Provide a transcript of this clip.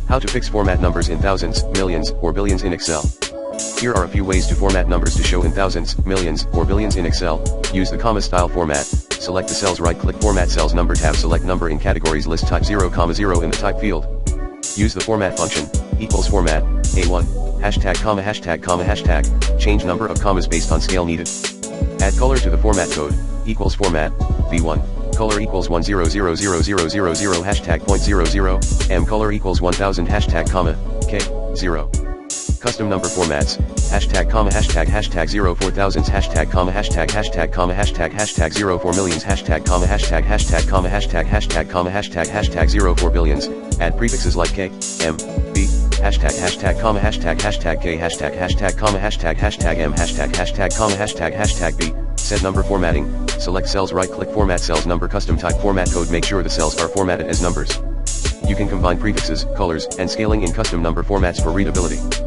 How to fix format numbers in thousands, millions, or billions in Excel. Here are a few ways to format numbers to show in thousands, millions, or billions in Excel. Use the comma style format. Select the cells, right-click Format Cells Number tab, select number in categories list, type 0, 0 in the type field. Use the format function, equals format, A1, hashtag, hashtag, change number of commas based on scale needed. Add color to the format code, equals format, B1, color equals 10000000, hashtag .00, M color equals 1000, hashtag, K, 0. Custom number formats, hashtag, hashtag 0 4000s, hashtag, hashtag 0 4 millions, hashtag, hashtag 0 4 billions. Add prefixes like K, M, B, hashtag, K, hashtag, M, hashtag, B. Set number formatting. Select cells, right-click Format Cells Number, custom type format code. Make sure the cells are formatted as numbers. You can combine prefixes, colors, and scaling in custom number formats for readability.